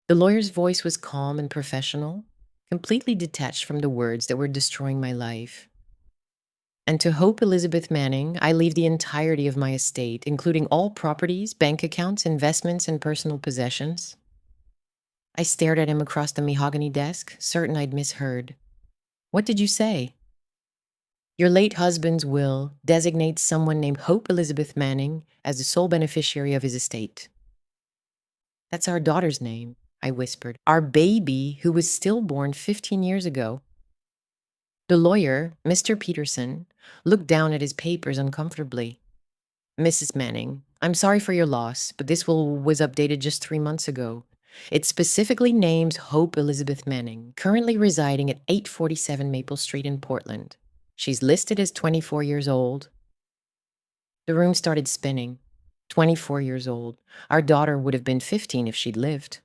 The lawyer's voice was calm and professional, completely detached from the words that were destroying my life. And to Hope Elizabeth Manning, I leave the entirety of my estate, including all properties, bank accounts, investments, and personal possessions. I stared at him across the mahogany desk, certain I'd misheard. What did you say? Your late husband's will designates someone named Hope Elizabeth Manning as the sole beneficiary of his estate. That's our daughter's name, I whispered. Our baby, who was stillborn 15 years ago. The lawyer, Mr. Peterson, looked down at his papers uncomfortably. Mrs. Manning, I'm sorry for your loss, but this will was updated just 3 months ago. It specifically names Hope Elizabeth Manning, currently residing at 847 Maple Street in Portland. She's listed as 24 years old. The room started spinning. 24 years old. Our daughter would have been 15 if she'd lived.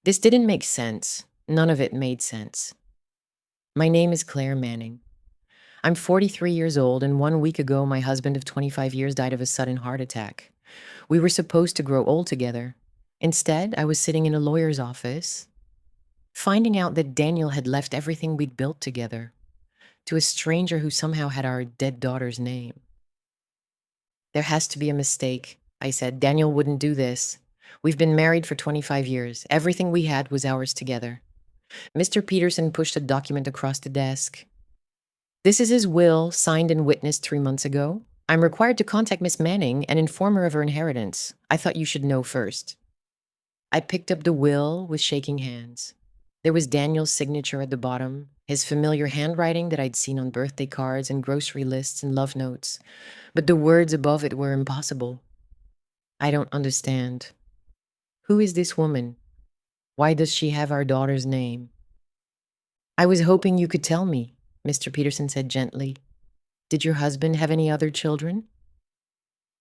This didn't make sense. None of it made sense. My name is Claire Manning. I'm 43 years old, and 1 week ago, my husband of 25 years died of a sudden heart attack. We were supposed to grow old together. Instead, I was sitting in a lawyer's office, finding out that Daniel had left everything we'd built together to a stranger who somehow had our dead daughter's name. There has to be a mistake, I said. Daniel wouldn't do this. We've been married for 25 years. Everything we had was ours together. Mr. Peterson pushed a document across the desk. This is his will, signed and witnessed 3 months ago. I'm required to contact Miss Manning and inform her of her inheritance. I thought you should know first. I picked up the will with shaking hands. There was Daniel's signature at the bottom, his familiar handwriting that I'd seen on birthday cards and grocery lists and love notes, but the words above it were impossible. I don't understand. Who is this woman? Why does she have our daughter's name? I was hoping you could tell me, Mr. Peterson said gently. Did your husband have any other children?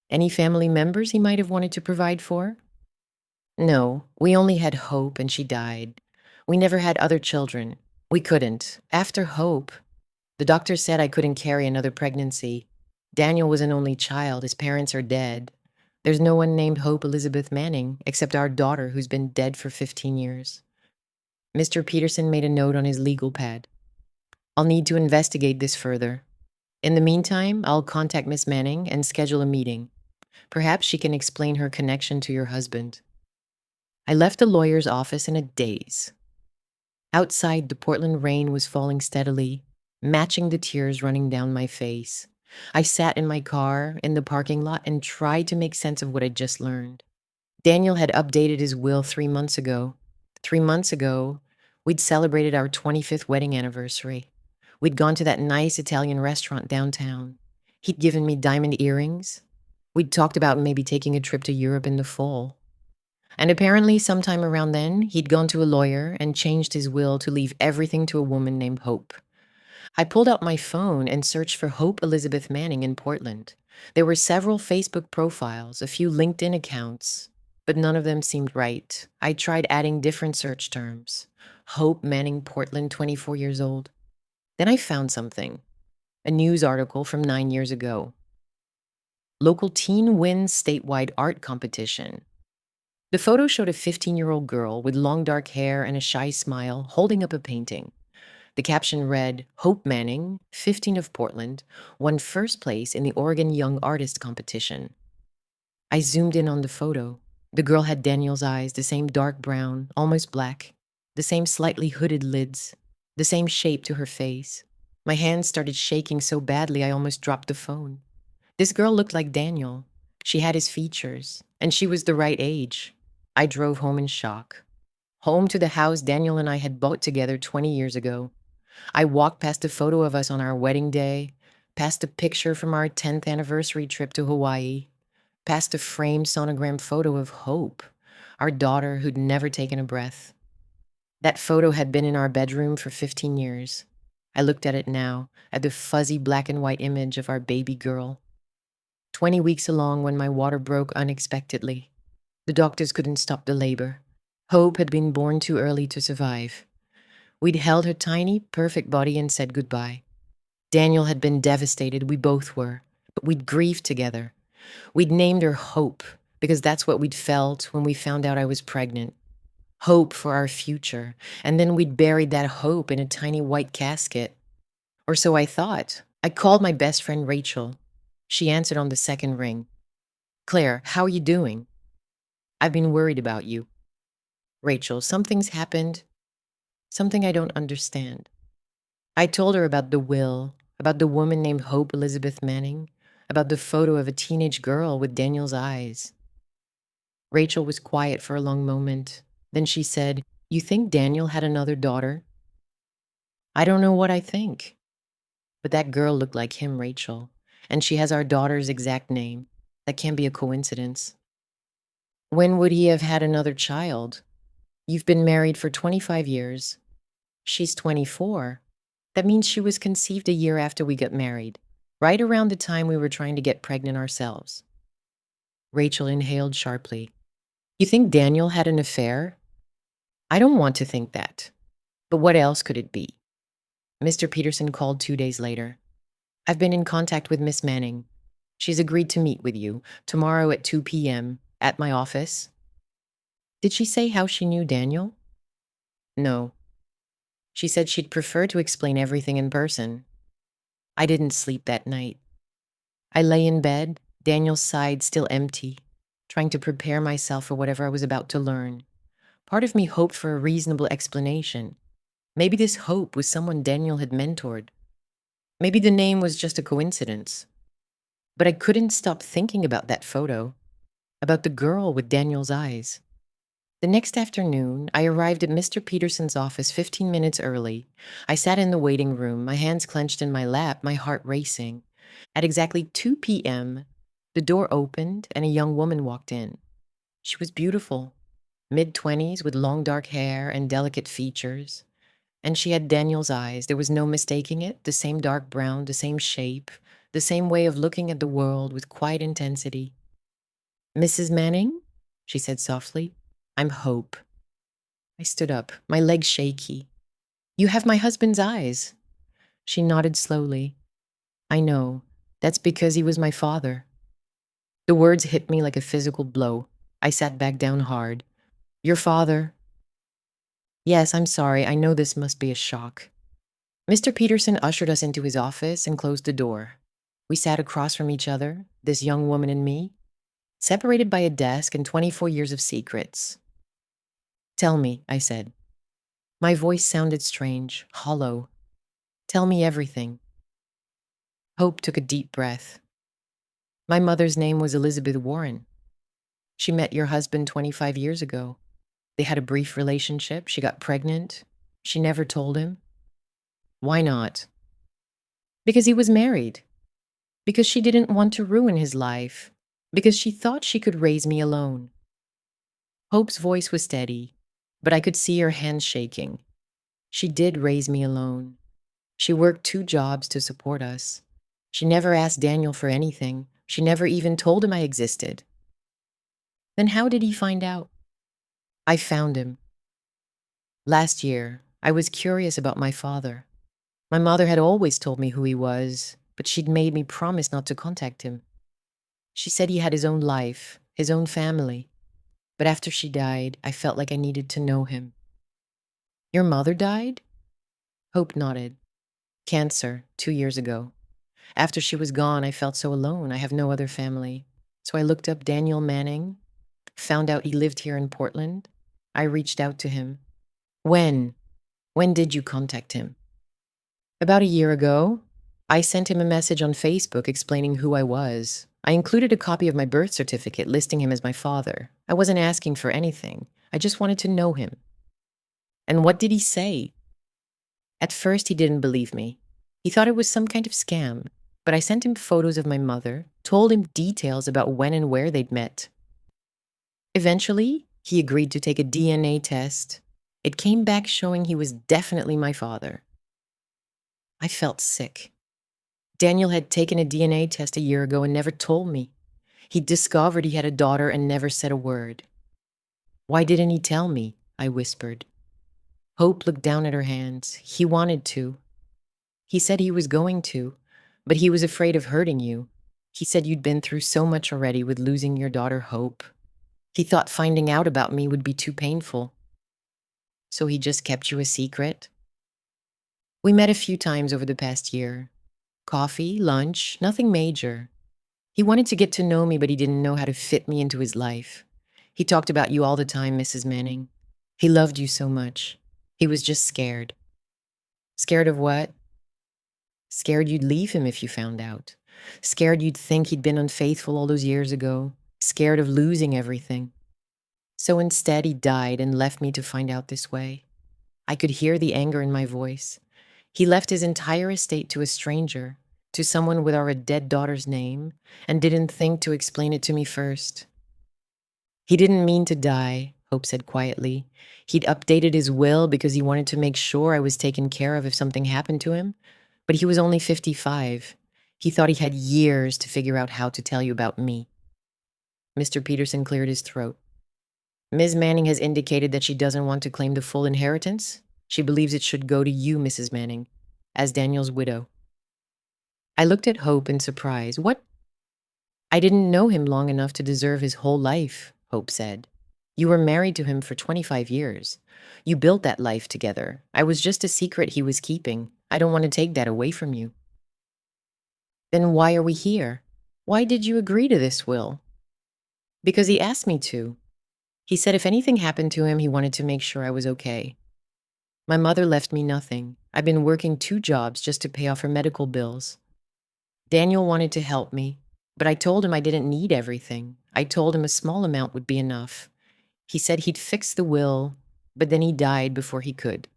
Any family members he might have wanted to provide for? No, we only had Hope and she died. We never had other children. We couldn't. After Hope, the doctor said I couldn't carry another pregnancy. Daniel was an only child. His parents are dead. There's no one named Hope Elizabeth Manning except our daughter who's been dead for 15 years. Mr. Peterson made a note on his legal pad. I'll need to investigate this further. In the meantime, I'll contact Miss Manning and schedule a meeting. Perhaps she can explain her connection to your husband. I left the lawyer's office in a daze. Outside, the Portland rain was falling steadily, matching the tears running down my face. I sat in my car in the parking lot and tried to make sense of what I'd just learned. Daniel had updated his will 3 months ago. 3 months ago, we'd celebrated our 25th wedding anniversary. We'd gone to that nice Italian restaurant downtown. He'd given me diamond earrings. We'd talked about maybe taking a trip to Europe in the fall. And apparently, sometime around then, he'd gone to a lawyer and changed his will to leave everything to a woman named Hope. I pulled out my phone and searched for Hope Elizabeth Manning in Portland. There were several Facebook profiles, a few LinkedIn accounts, but none of them seemed right. I tried adding different search terms. Hope Manning Portland, 24 years old. Then I found something. A news article from 9 years ago. Local teen wins statewide art competition. The photo showed a 15-year-old girl with long dark hair and a shy smile holding up a painting. The caption read, Hope Manning, 15 of Portland, won first place in the Oregon Young Artist Competition. I zoomed in on the photo. The girl had Daniel's eyes, the same dark brown, almost black, the same slightly hooded lids, the same shape to her face. My hands started shaking so badly I almost dropped the phone. This girl looked like Daniel. She had his features, and she was the right age. I drove home in shock. Home to the house Daniel and I had bought together 20 years ago. I walked past a photo of us on our wedding day, past a picture from our 10th anniversary trip to Hawaii, past a framed sonogram photo of Hope, our daughter who'd never taken a breath. That photo had been in our bedroom for 15 years. I looked at it now, at the fuzzy black and white image of our baby girl. 20 weeks along when my water broke unexpectedly. The doctors couldn't stop the labor. Hope had been born too early to survive. We'd held her tiny, perfect body and said goodbye. Daniel had been devastated, we both were, but we'd grieved together. We'd named her Hope, because that's what we'd felt when we found out I was pregnant. Hope for our future. And then we'd buried that hope in a tiny white casket. Or so I thought. I called my best friend Rachel. She answered on the second ring. Claire, how are you doing? I've been worried about you. Rachel, something's happened. Something I don't understand. I told her about the will, about the woman named Hope Elizabeth Manning, about the photo of a teenage girl with Daniel's eyes. Rachel was quiet for a long moment. Then she said, You think Daniel had another daughter? I don't know what I think. But that girl looked like him, Rachel. And she has our daughter's exact name. That can't be a coincidence. When would he have had another child? You've been married for 25 years. She's 24. That means she was conceived a year after we got married, right around the time we were trying to get pregnant ourselves. Rachel inhaled sharply. You think Daniel had an affair? I don't want to think that. But what else could it be? Mr. Peterson called 2 days later. I've been in contact with Miss Manning. She's agreed to meet with you tomorrow at 2 p.m. at my office. Did she say how she knew Daniel? No. She said she'd prefer to explain everything in person. I didn't sleep that night. I lay in bed, Daniel's side still empty, trying to prepare myself for whatever I was about to learn. Part of me hoped for a reasonable explanation. Maybe this hope was someone Daniel had mentored. Maybe the name was just a coincidence. But I couldn't stop thinking about that photo, about the girl with Daniel's eyes. The next afternoon, I arrived at Mr. Peterson's office 15 minutes early. I sat in the waiting room, my hands clenched in my lap, my heart racing. At exactly 2 p.m., the door opened and a young woman walked in. She was beautiful, mid-20s with long dark hair and delicate features. And she had Daniel's eyes. There was no mistaking it. The same dark brown, the same shape, the same way of looking at the world with quiet intensity. Mrs. Manning? She said softly. I'm Hope. I stood up, my legs shaky. You have my husband's eyes. She nodded slowly. I know. That's because he was my father. The words hit me like a physical blow. I sat back down hard. Your father? Yes, I'm sorry. I know this must be a shock. Mr. Peterson ushered us into his office and closed the door. We sat across from each other, this young woman and me, separated by a desk and 24 years of secrets. Tell me, I said. My voice sounded strange, hollow. Tell me everything. Hope took a deep breath. My mother's name was Elizabeth Warren. She met your husband 25 years ago. They had a brief relationship. She got pregnant. She never told him. Why not? Because he was married. Because she didn't want to ruin his life. Because she thought she could raise me alone. Hope's voice was steady, but I could see her hands shaking. She did raise me alone. She worked 2 jobs to support us. She never asked Daniel for anything. She never even told him I existed. Then how did he find out? I found him. Last year, I was curious about my father. My mother had always told me who he was, but she'd made me promise not to contact him. She said he had his own life, his own family. But after she died, I felt like I needed to know him. Your mother died? Hope nodded. Cancer, 2 years ago. After she was gone, I felt so alone. I have no other family. So I looked up Daniel Manning, found out he lived here in Portland. I reached out to him. When? When did you contact him? About a year ago. I sent him a message on Facebook explaining who I was. I included a copy of my birth certificate listing him as my father. I wasn't asking for anything. I just wanted to know him. And what did he say? At first, he didn't believe me. He thought it was some kind of scam. But I sent him photos of my mother, told him details about when and where they'd met. Eventually, he agreed to take a DNA test. It came back showing he was definitely my father. I felt sick. Daniel had taken a DNA test a year ago and never told me. He discovered he had a daughter and never said a word. Why didn't he tell me? I whispered. Hope looked down at her hands. He wanted to. He said he was going to, but he was afraid of hurting you. He said you'd been through so much already with losing your daughter Hope. He thought finding out about me would be too painful. So he just kept you a secret? We met a few times over the past year. Coffee, lunch, nothing major. He wanted to get to know me, but he didn't know how to fit me into his life. He talked about you all the time, Mrs. Manning. He loved you so much. He was just scared. Scared of what? Scared you'd leave him if you found out. Scared you'd think he'd been unfaithful all those years ago. Scared of losing everything. So instead, he died and left me to find out this way. I could hear the anger in my voice. He left his entire estate to a stranger, to someone with our dead daughter's name, and didn't think to explain it to me first. He didn't mean to die, Hope said quietly. He'd updated his will because he wanted to make sure I was taken care of if something happened to him. But he was only 55. He thought he had years to figure out how to tell you about me. Mr. Peterson cleared his throat. Ms. Manning has indicated that she doesn't want to claim the full inheritance. She believes it should go to you, Mrs. Manning, as Daniel's widow. I looked at Hope in surprise. What? I didn't know him long enough to deserve his whole life, Hope said. You were married to him for 25 years. You built that life together. I was just a secret he was keeping. I don't want to take that away from you. Then why are we here? Why did you agree to this will? Because he asked me to. He said if anything happened to him, he wanted to make sure I was okay. My mother left me nothing. I've been working 2 jobs just to pay off her medical bills. Daniel wanted to help me, but I told him I didn't need everything. I told him a small amount would be enough. He said he'd fix the will, but then he died before he could.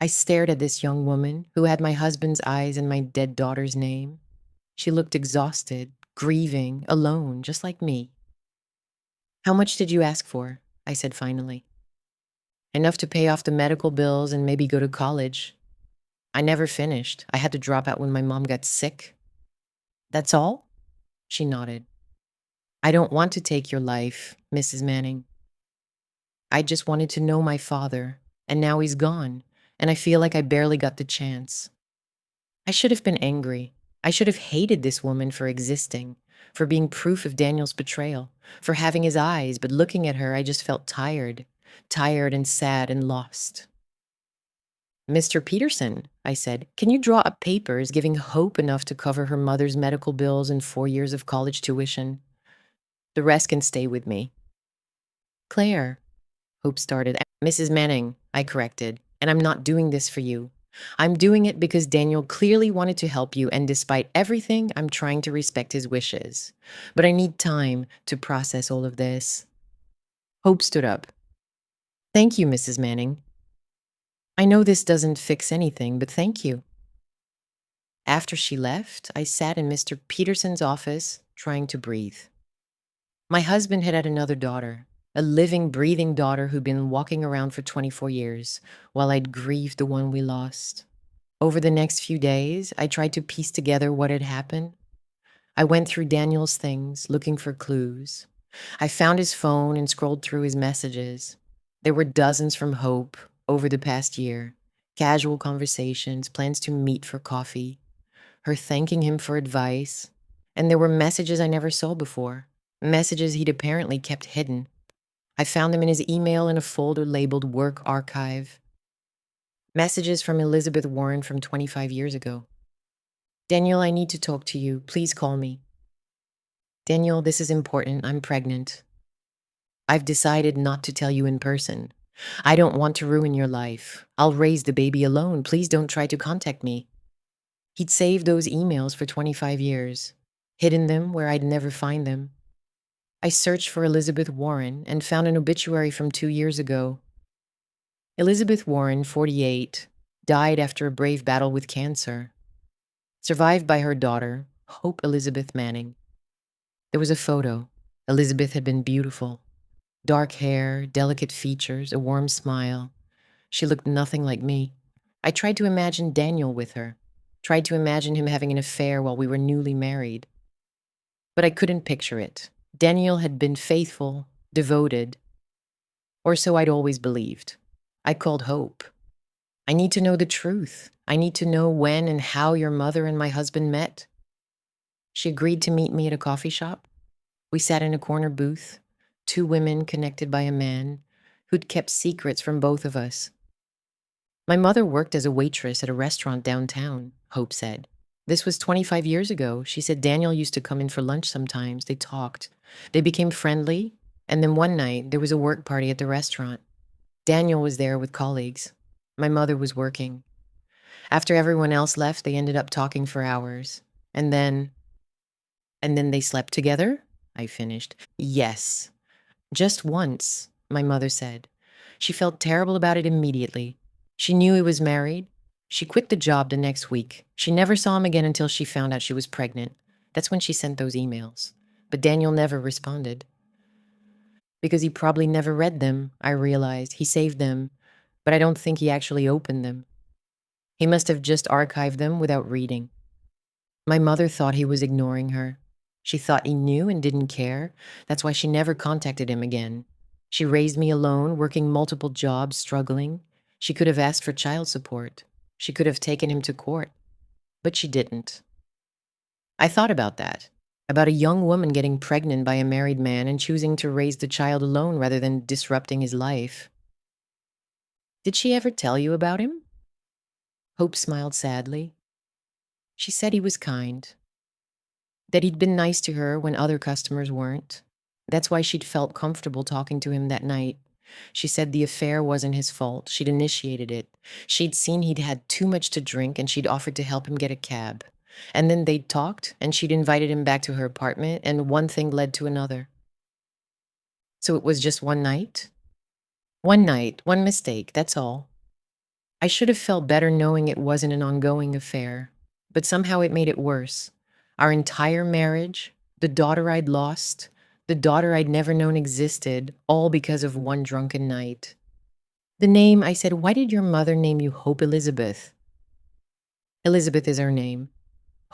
I stared at this young woman who had my husband's eyes and my dead daughter's name. She looked exhausted, grieving, alone, just like me. How much did you ask for? I said finally. Enough to pay off the medical bills and maybe go to college. I never finished. I had to drop out when my mom got sick. That's all? She nodded. I don't want to take your life, Mrs. Manning. I just wanted to know my father, and now he's gone, and I feel like I barely got the chance. I should have been angry. I should have hated this woman for existing, for being proof of Daniel's betrayal, for having his eyes, but looking at her, I just felt tired and sad and lost. Mr. Peterson, I said, can you draw up papers giving Hope enough to cover her mother's medical bills and 4 years of college tuition? The rest can stay with me. Claire, Hope started. Mrs. Manning, I corrected, and I'm not doing this for you. I'm doing it because Daniel clearly wanted to help you, and despite everything, I'm trying to respect his wishes. But I need time to process all of this. Hope stood up. Thank you, Mrs. Manning. I know this doesn't fix anything, but thank you. After she left, I sat in Mr. Peterson's office, trying to breathe. My husband had another daughter, a living, breathing daughter who'd been walking around for 24 years, while I'd grieved the one we lost. Over the next few days, I tried to piece together what had happened. I went through Daniel's things, looking for clues. I found his phone and scrolled through his messages. There were dozens from Hope over the past year. Casual conversations, plans to meet for coffee, her thanking him for advice. And there were messages I never saw before, messages he'd apparently kept hidden. I found them in his email in a folder labeled Work Archive. Messages from Elizabeth Warren from 25 years ago. Daniel, I need to talk to you. Please call me. Daniel, this is important. I'm pregnant. I've decided not to tell you in person. I don't want to ruin your life. I'll raise the baby alone. Please don't try to contact me. He'd saved those emails for 25 years, hidden them where I'd never find them. I searched for Elizabeth Warren and found an obituary from 2 years ago. Elizabeth Warren, 48, died after a brave battle with cancer. Survived by her daughter, Hope Elizabeth Manning. There was a photo. Elizabeth had been beautiful. Dark hair, delicate features, a warm smile. She looked nothing like me. I tried to imagine Daniel with her. Tried to imagine him having an affair while we were newly married. But I couldn't picture it. Daniel had been faithful, devoted. Or so I'd always believed. I called Hope. I need to know the truth. I need to know when and how your mother and my husband met. She agreed to meet me at a coffee shop. We sat in a corner booth, 2 women connected by a man who'd kept secrets from both of us. My mother worked as a waitress at a restaurant downtown, Hope said. This was 25 years ago. She said Daniel used to come in for lunch sometimes. They talked. They became friendly. And then one night, there was a work party at the restaurant. Daniel was there with colleagues. My mother was working. After everyone else left, they ended up talking for hours. And then they slept together? I finished. Yes. Just once, my mother said. She felt terrible about it immediately. She knew he was married. She quit the job the next week. She never saw him again until she found out she was pregnant. That's when she sent those emails. But Daniel never responded. Because he probably never read them, I realized. He saved them, but I don't think he actually opened them. He must have just archived them without reading. My mother thought he was ignoring her. She thought he knew and didn't care. That's why she never contacted him again. She raised me alone, working multiple jobs, struggling. She could have asked for child support. She could have taken him to court. But she didn't. I thought about that. About a young woman getting pregnant by a married man and choosing to raise the child alone rather than disrupting his life. Did she ever tell you about him? Hope smiled sadly. She said he was kind, that he'd been nice to her when other customers weren't. That's why she'd felt comfortable talking to him that night. She said the affair wasn't his fault. She'd initiated it. She'd seen he'd had too much to drink and she'd offered to help him get a cab. And then they'd talked and she'd invited him back to her apartment and one thing led to another. So it was just one night? One night, one mistake, that's all. I should have felt better knowing it wasn't an ongoing affair, but somehow it made it worse. Our entire marriage, the daughter I'd lost, the daughter I'd never known existed, all because of one drunken night. The name, I said, why did your mother name you Hope Elizabeth? Elizabeth is her name.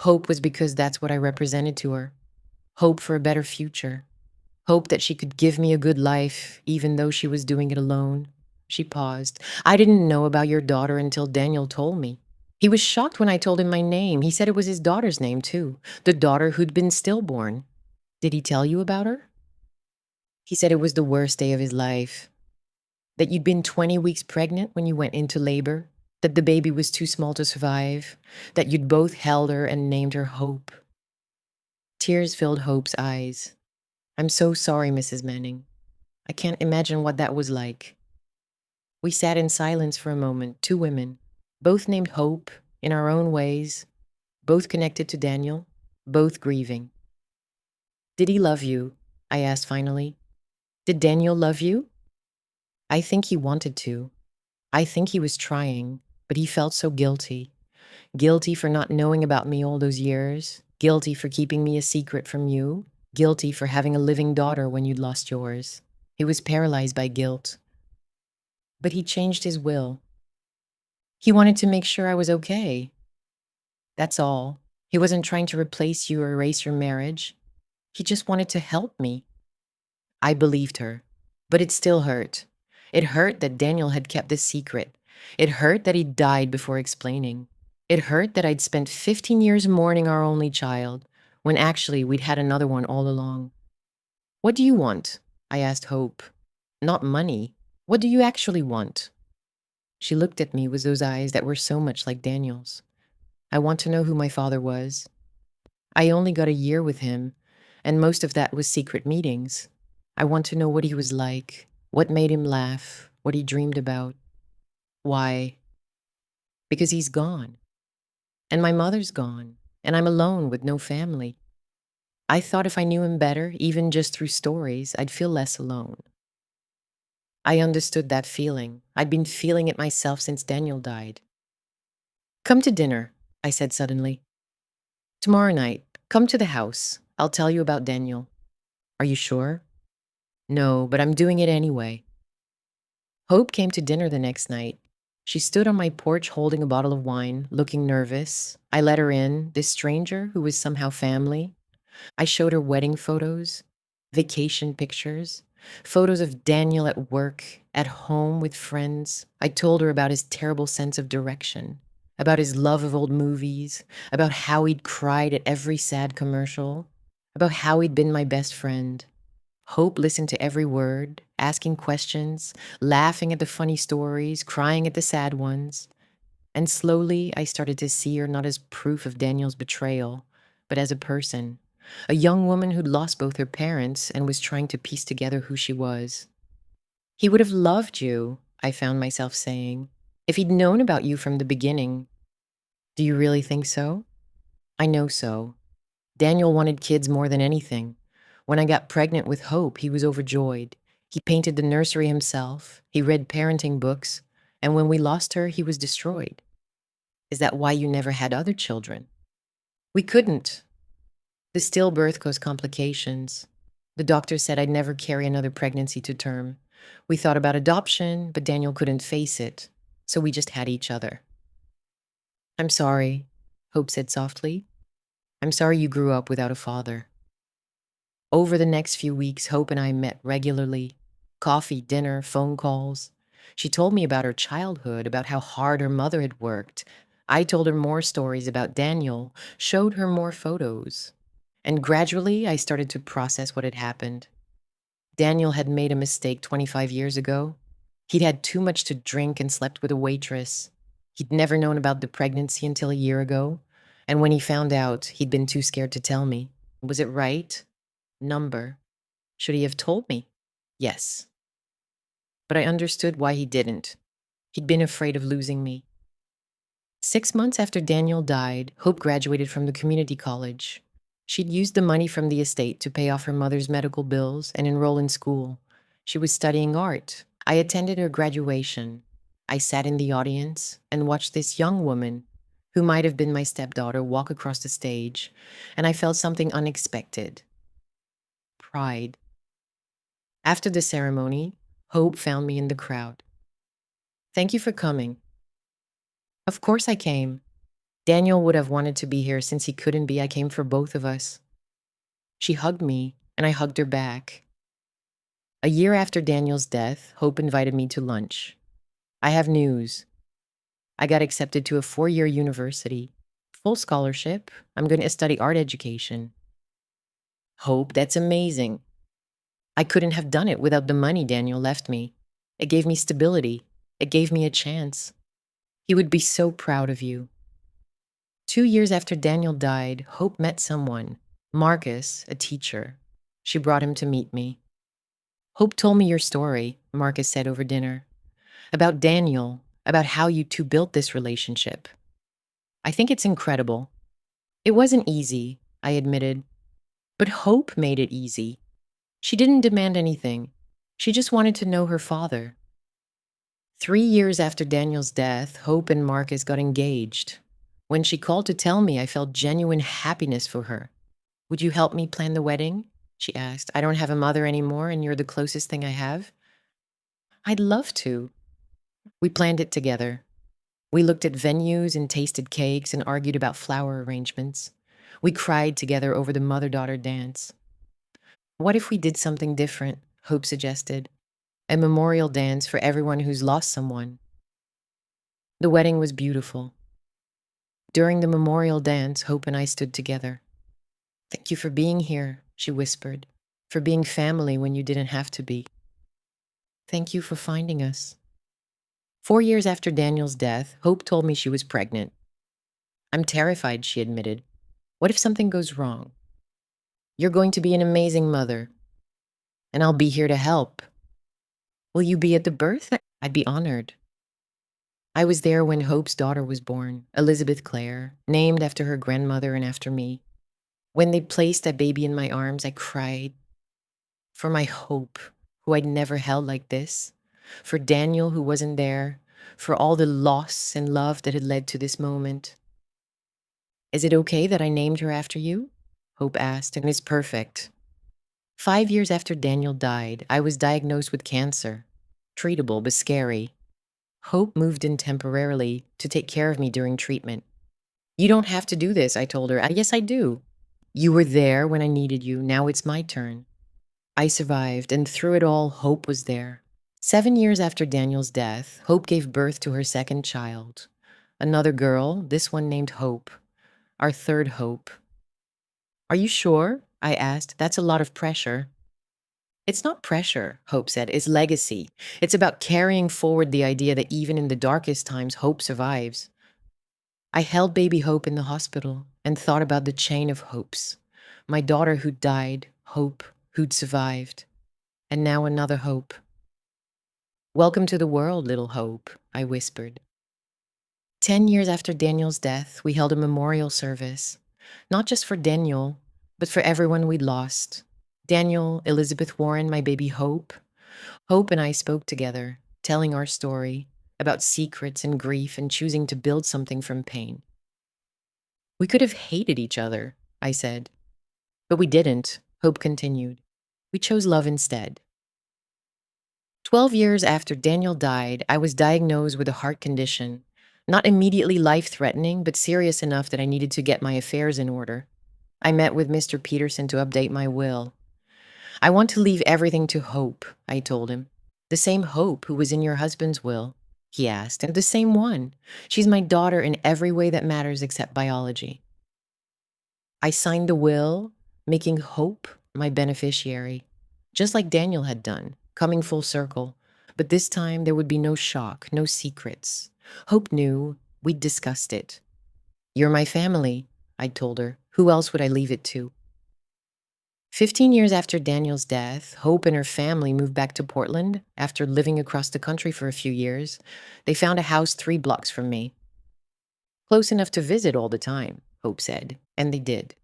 Hope was because that's what I represented to her. Hope for a better future. Hope that she could give me a good life, even though she was doing it alone. She paused. I didn't know about your daughter until Daniel told me. He was shocked when I told him my name. He said it was his daughter's name, too. The daughter who'd been stillborn. Did he tell you about her? He said it was the worst day of his life. That you'd been 20 weeks pregnant when you went into labor. That the baby was too small to survive. That you'd both held her and named her Hope. Tears filled Hope's eyes. I'm so sorry, Mrs. Manning. I can't imagine what that was like. We sat in silence for a moment, two women, both named Hope, in our own ways, both connected to Daniel, both grieving. Did he love you? I asked finally. Did Daniel love you? I think he wanted to. I think he was trying, but he felt so guilty. Guilty for not knowing about me all those years, guilty for keeping me a secret from you, guilty for having a living daughter when you'd lost yours. He was paralyzed by guilt. But he changed his will. He wanted to make sure I was okay. That's all. He wasn't trying to replace you or erase your marriage. He just wanted to help me. I believed her, but it still hurt. It hurt that Daniel had kept this secret. It hurt that he died before explaining. It hurt that I'd spent 15 years mourning our only child, when actually we'd had another one all along. What do you want? I asked Hope. Not money. What do you actually want? She looked at me with those eyes that were so much like Daniel's. I want to know who my father was. I only got a year with him, and most of that was secret meetings. I want to know what he was like, what made him laugh, what he dreamed about. Why? Because he's gone. And my mother's gone, and I'm alone with no family. I thought if I knew him better, even just through stories, I'd feel less alone. I understood that feeling. I'd been feeling it myself since Daniel died. Come to dinner, I said suddenly. Tomorrow night, come to the house. I'll tell you about Daniel. Are you sure? No, but I'm doing it anyway. Hope came to dinner the next night. She stood on my porch holding a bottle of wine, looking nervous. I let her in, this stranger who was somehow family. I showed her wedding photos, vacation pictures, photos of Daniel at work, at home with friends. I told her about his terrible sense of direction, about his love of old movies, about how he'd cried at every sad commercial, about how he'd been my best friend. Hope listened to every word, asking questions, laughing at the funny stories, crying at the sad ones. And slowly, I started to see her not as proof of Daniel's betrayal, but as a person, a young woman who'd lost both her parents and was trying to piece together who she was. He would have loved you, I found myself saying, if he'd known about you from the beginning. Do you really think so? I know so. Daniel wanted kids more than anything. When I got pregnant with Hope, he was overjoyed. He painted the nursery himself, he read parenting books, and when we lost her, he was destroyed. Is that why you never had other children? We couldn't. The stillbirth caused complications. The doctor said I'd never carry another pregnancy to term. We thought about adoption, but Daniel couldn't face it, so we just had each other. I'm sorry, Hope said softly. I'm sorry you grew up without a father. Over the next few weeks, Hope and I met regularly. Coffee, dinner, phone calls. She told me about her childhood, about how hard her mother had worked. I told her more stories about Daniel, showed her more photos. And gradually, I started to process what had happened. Daniel had made a mistake 25 years ago. He'd had too much to drink and slept with a waitress. He'd never known about the pregnancy until a year ago. And when he found out, he'd been too scared to tell me. Was it right? Number. Should he have told me? Yes. But I understood why he didn't. He'd been afraid of losing me. 6 months after Daniel died, Hope graduated from the community college. She'd used the money from the estate to pay off her mother's medical bills and enroll in school. She was studying art. I attended her graduation. I sat in the audience and watched this young woman, who might have been my stepdaughter, walk across the stage, and I felt something unexpected. Pride. After the ceremony, Hope found me in the crowd. Thank you for coming. Of course I came. Daniel would have wanted to be here since he couldn't be. I came for both of us. She hugged me, and I hugged her back. A year after Daniel's death, Hope invited me to lunch. I have news. I got accepted to a 4-year university. Full scholarship. I'm going to study art education. Hope, that's amazing. I couldn't have done it without the money Daniel left me. It gave me stability. It gave me a chance. He would be so proud of you. 2 years after Daniel died, Hope met someone, Marcus, a teacher. She brought him to meet me. Hope told me your story, Marcus said over dinner, about Daniel, about how you two built this relationship. I think it's incredible. It wasn't easy, I admitted, but Hope made it easy. She didn't demand anything. She just wanted to know her father. 3 years after Daniel's death, Hope and Marcus got engaged. When she called to tell me, I felt genuine happiness for her. Would you help me plan the wedding? She asked. I don't have a mother anymore, and you're the closest thing I have. I'd love to. We planned it together. We looked at venues and tasted cakes and argued about flower arrangements. We cried together over the mother-daughter dance. What if we did something different? Hope suggested. A memorial dance for everyone who's lost someone. The wedding was beautiful. During the memorial dance, Hope and I stood together. Thank you for being here, she whispered, for being family when you didn't have to be. Thank you for finding us. 4 years after Daniel's death, Hope told me she was pregnant. I'm terrified, she admitted. What if something goes wrong? You're going to be an amazing mother, and I'll be here to help. Will you be at the birth? I'd be honored. I was there when Hope's daughter was born, Elizabeth Clare, named after her grandmother and after me. When they placed that baby in my arms, I cried. For my Hope, who I'd never held like this. For Daniel, who wasn't there. For all the loss and love that had led to this moment. Is it okay that I named her after you? Hope asked, and it's perfect. 5 years after Daniel died, I was diagnosed with cancer. Treatable, but scary. Hope moved in temporarily to take care of me during treatment. You don't have to do this, I told her. Yes, I do. You were there when I needed you. Now it's my turn. I survived, and through it all, Hope was there. 7 years after Daniel's death, Hope gave birth to her second child. Another girl, this one named Hope. Our third Hope. Are you sure? I asked. That's a lot of pressure. It's not pressure, Hope said, it's legacy. It's about carrying forward the idea that even in the darkest times, hope survives. I held baby Hope in the hospital and thought about the chain of hopes. My daughter who'd died, Hope who'd survived, and now another Hope. Welcome to the world, little Hope, I whispered. 10 years after Daniel's death, we held a memorial service, not just for Daniel, but for everyone we'd lost. Daniel, Elizabeth Warren, my baby Hope. Hope and I spoke together, telling our story about secrets and grief and choosing to build something from pain. We could have hated each other, I said. But we didn't, Hope continued. We chose love instead. 12 years after Daniel died, I was diagnosed with a heart condition. Not immediately life-threatening, but serious enough that I needed to get my affairs in order. I met with Mr. Peterson to update my will. I want to leave everything to Hope, I told him. The same Hope who was in your husband's will, he asked, and the same one. She's my daughter in every way that matters except biology. I signed the will, making Hope my beneficiary, just like Daniel had done, coming full circle. But this time there would be no shock, no secrets. Hope knew. We'd discussed it. You're my family, I told her. Who else would I leave it to? 15 years after Daniel's death, Hope and her family moved back to Portland after living across the country for a few years. They found a house 3 blocks from me. Close enough to visit all the time, Hope said, and they did.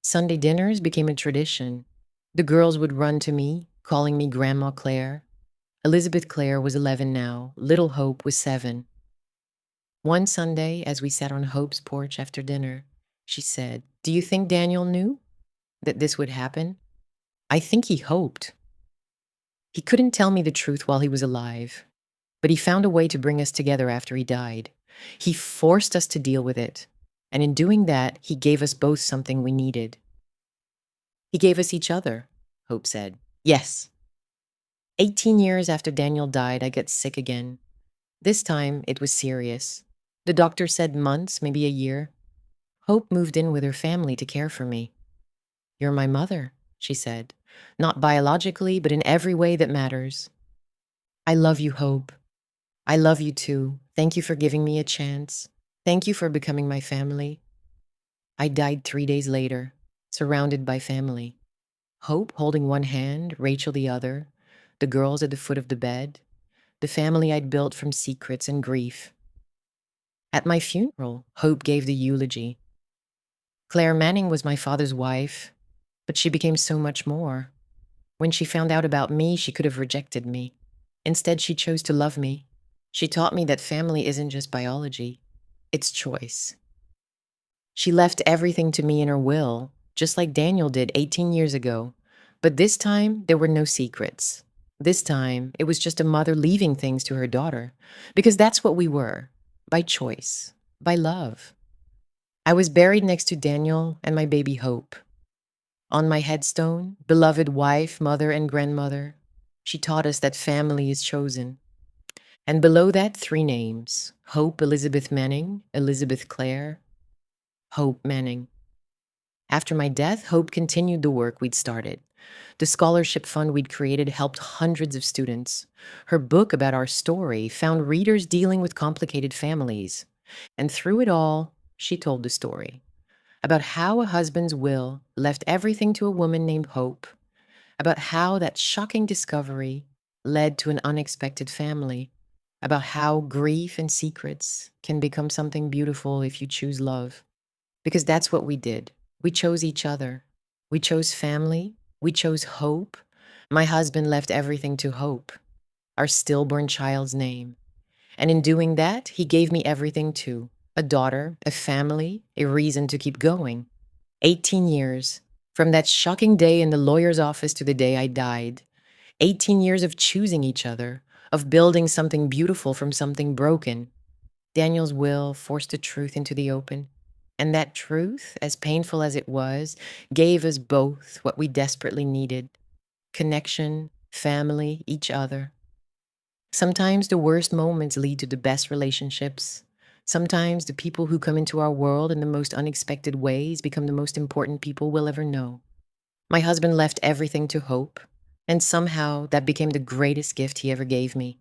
Sunday dinners became a tradition. The girls would run to me, calling me Grandma Claire. Elizabeth Claire was 11 now. Little Hope was 7. One Sunday, as we sat on Hope's porch after dinner, she said, "Do you think Daniel knew that this would happen?" I think he hoped. He couldn't tell me the truth while he was alive, but he found a way to bring us together after he died. He forced us to deal with it, and in doing that, he gave us both something we needed. He gave us each other, Hope said. Yes. 18 years after Daniel died, I got sick again. This time, it was serious. The doctor said months, maybe a year. Hope moved in with her family to care for me. You're my mother, she said. Not biologically, but in every way that matters. I love you, Hope. I love you too. Thank you for giving me a chance. Thank you for becoming my family. I died 3 days later, surrounded by family. Hope holding one hand, Rachel the other, the girls at the foot of the bed, the family I'd built from secrets and grief. At my funeral, Hope gave the eulogy. Claire Manning was my father's wife, but she became so much more. When she found out about me, she could have rejected me. Instead, she chose to love me. She taught me that family isn't just biology, it's choice. She left everything to me in her will, just like Daniel did 18 years ago. But this time, there were no secrets. This time, it was just a mother leaving things to her daughter, because that's what we were, by choice, by love. I was buried next to Daniel and my baby Hope. On my headstone, beloved wife, mother, and grandmother, she taught us that family is chosen. And below that, 3 names: Hope Elizabeth Manning, Elizabeth Claire, Hope Manning. After my death, Hope continued the work we'd started. The scholarship fund we'd created helped hundreds of students. Her book about our story found readers dealing with complicated families. And through it all, she told the story about how a husband's will left everything to a woman named Hope, about how that shocking discovery led to an unexpected family, about how grief and secrets can become something beautiful if you choose love. Because that's what we did. We chose each other. We chose family. We chose hope. My husband left everything to Hope, our stillborn child's name. And in doing that, he gave me everything too: a daughter, a family, a reason to keep going. 18 years, from that shocking day in the lawyer's office to the day I died. 18 years of choosing each other, of building something beautiful from something broken. Daniel's will forced the truth into the open. And that truth, as painful as it was, gave us both what we desperately needed: connection, family, each other. Sometimes the worst moments lead to the best relationships. Sometimes the people who come into our world in the most unexpected ways become the most important people we'll ever know. My husband left everything to Hope. And somehow that became the greatest gift he ever gave me.